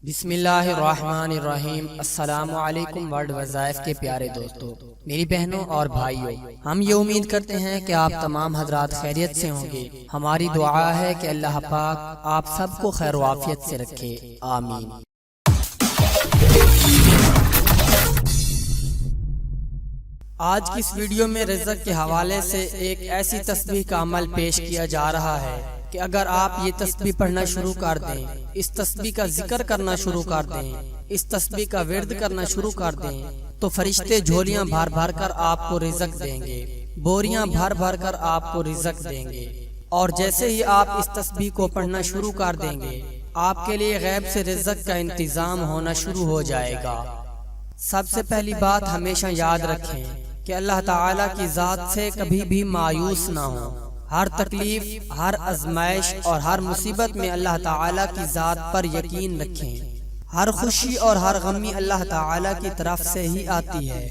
بسم اللہ الرحمن الرحیم۔ السلام علیکم ورلڈ وظائف کے پیارے دوستو، میری بہنوں اور بھائیوں، ہم یہ امید کرتے ہیں کہ آپ تمام حضرات خیریت سے ہوں گے۔ ہماری دعا ہے کہ اللہ پاک آپ سب کو خیر و عافیت سے رکھے، آمین۔ آج کی اس ویڈیو میں رزق کے حوالے سے ایک ایسی تسبیح کا عمل پیش کیا جا رہا ہے کہ اگر آپ یہ تسبیح پڑھنا شروع کر دیں، اس تسبیح کا ذکر کرنا شروع کر دیں، اس تسبیح کا ورد کرنا شروع کر دیں تو فرشتے جھولیاں بھر بھر کر آپ کو رزق دیں گے، بوریاں بھر بھر کر آپ کو رزق دیں گے۔ اور جیسے ہی آپ اس تسبیح کو پڑھنا شروع کر دیں گے، آپ کے لیے غیب سے رزق کا انتظام ہونا شروع ہو جائے گا۔ سب سے پہلی بات ہمیشہ یاد رکھیں کہ اللہ تعالیٰ کی ذات سے کبھی بھی مایوس نہ ہو۔ ہر تکلیف، ہر آزمائش اور ہر مصیبت میں اللہ تعالیٰ کی ذات پر یقین رکھیں۔ ہر خوشی اور ہر غمی اللہ تعالیٰ کی طرف سے ہی آتی ہے،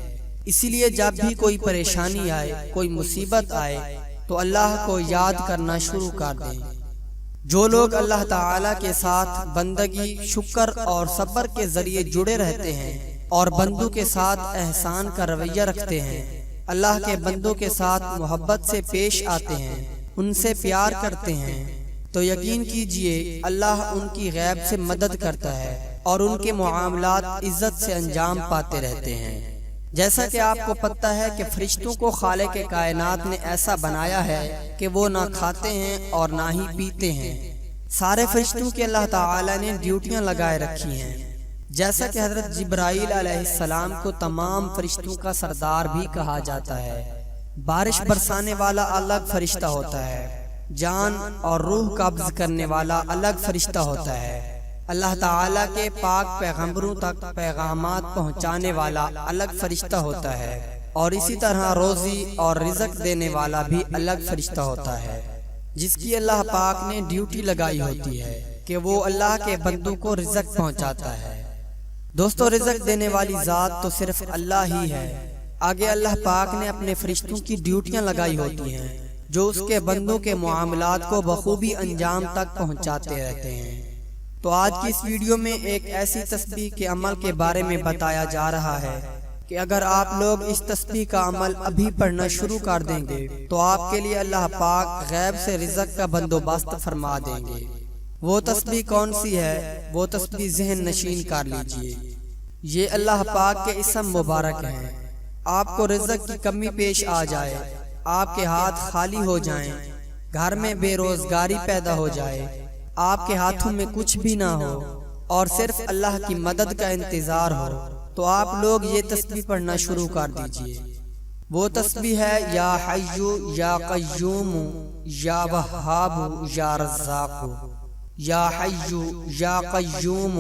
اسی لیے جب بھی کوئی پریشانی آئے، کوئی مصیبت آئے تو اللہ کو یاد کرنا شروع کر دیں۔ جو لوگ اللہ تعالیٰ کے ساتھ بندگی، شکر اور صبر کے ذریعے جڑے رہتے ہیں اور بندوں کے ساتھ احسان کا رویہ رکھتے ہیں، اللہ کے بندوں کے ساتھ محبت سے پیش آتے ہیں، ان سے پیار کرتے ہیں، تو یقین کیجئے اللہ ان کی غیب سے مدد کرتا ہے اور ان کے معاملات عزت سے انجام پاتے رہتے ہیں۔ جیسا کہ آپ کو پتہ ہے کہ فرشتوں کو خالق کائنات نے ایسا بنایا ہے کہ وہ نہ کھاتے ہیں اور نہ ہی پیتے ہیں۔ سارے فرشتوں کے اللہ تعالی نے ڈیوٹیاں لگائے رکھی ہیں، جیسا کہ حضرت جبرائیل علیہ السلام کو تمام فرشتوں کا سردار بھی کہا جاتا ہے۔ بارش برسانے والا الگ فرشتہ ہوتا ہے، جان اور روح قبض کرنے والا الگ فرشتہ ہوتا ہے، اللہ تعالیٰ کے پاک پیغمبروں تک پیغامات پہنچانے والا الگ فرشتہ ہوتا ہے، اور اسی طرح روزی اور رزق دینے والا بھی الگ فرشتہ ہوتا ہے، جس کی اللہ پاک نے ڈیوٹی لگائی ہوتی ہے کہ وہ اللہ کے بندوں کو رزق پہنچاتا ہے۔ دوستو، رزق دینے والی ذات تو صرف اللہ ہی ہے، آگے اللہ پاک نے اپنے فرشتوں کی ڈیوٹیاں لگائی ہوتی ہیں جو اس کے بندوں کے معاملات کو بخوبی انجام تک پہنچاتے رہتے ہیں۔ تو آج کی اس ویڈیو میں ایک ایسی تسبیح کے عمل کے بارے میں بتایا جا رہا ہے کہ اگر آپ لوگ اس تسبیح کا عمل ابھی پڑھنا شروع کر دیں گے تو آپ کے لیے اللہ پاک غیب سے رزق کا بندوبست فرما دیں گے۔ وہ تسبیح کون سی ہے؟ وہ تسبیح ذہن نشین کر لیجئے۔ یہ اللہ پاک کے اسم مبارک ہیں۔ آپ کو رزق کی کمی پیش آ جائے، آپ کے ہاتھ خالی ہو جائیں، گھر میں بے روزگاری پیدا ہو جائے، آپ کے ہاتھوں میں کچھ بھی نہ ہو اور صرف اللہ کی مدد کا انتظار ہو، تو آپ لوگ یہ تسبیح پڑھنا شروع کر دیجئے۔ وہ تسبیح ہے یا حیو یا قیوم یا وہاب یا رزاق، یا حیو یا قیوم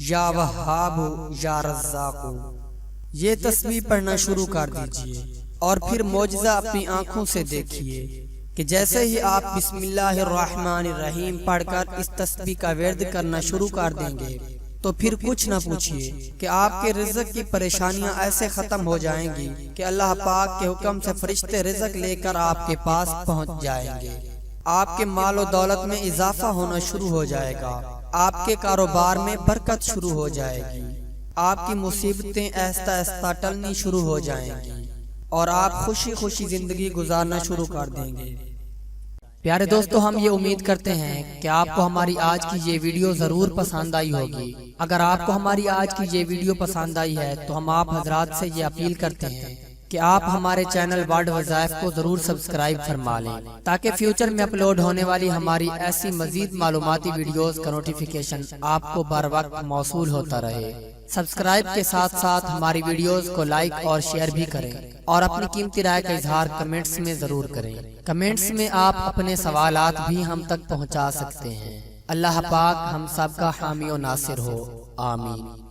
یا وہاب یا رزاق۔ یہ تسبیح پڑھنا شروع کر دیجئے اور پھر معجزہ اپنی آنکھوں سے دیکھیے کہ جیسے ہی آپ بسم اللہ الرحمن الرحیم پڑھ کر اس تسبیح کا ورد کرنا شروع کر دیں گے تو پھر کچھ نہ پوچھیے کہ آپ کے رزق کی پریشانیاں ایسے ختم ہو جائیں گی کہ اللہ پاک کے حکم سے فرشتے رزق لے کر آپ کے پاس پہنچ جائیں گے۔ آپ کے مال و دولت میں اضافہ ہونا شروع ہو جائے گا، آپ کے کاروبار میں برکت شروع ہو جائے گی، آپ کی مصیبتیں آہستہ آہستہ ٹلنی شروع ہو جائیں گی اور آپ خوشی خوشی زندگی گزارنا شروع کر دیں گے۔ پیارے دوستو، ہم یہ امید کرتے ہیں کہ آپ کو ہماری آج کی یہ ویڈیو ضرور پسند آئی ہوگی۔ اگر آپ کو ہماری آج کی یہ ویڈیو پسند آئی ہے تو ہم آپ حضرات سے یہ اپیل کرتے ہیں کہ آپ ہمارے چینل ورلڈ وظائف کو ضرور سبسکرائب فرما لیں تاکہ فیوچر میں اپلوڈ ہونے والی ہماری ایسی مزید معلوماتی ویڈیوز کا نوٹیفیکیشن آپ کو بر وقت موصول ہوتا رہے۔ سبسکرائب کے ساتھ ساتھ ہماری ویڈیوز کو لائک اور شیئر بھی کریں اور اپنی قیمتی رائے کا اظہار کمنٹس میں ضرور کریں۔ کمنٹس میں آپ اپنے سوالات بھی ہم تک پہنچا سکتے ہیں۔ اللہ پاک ہم سب کا حامی و ناصر ہو، آمین۔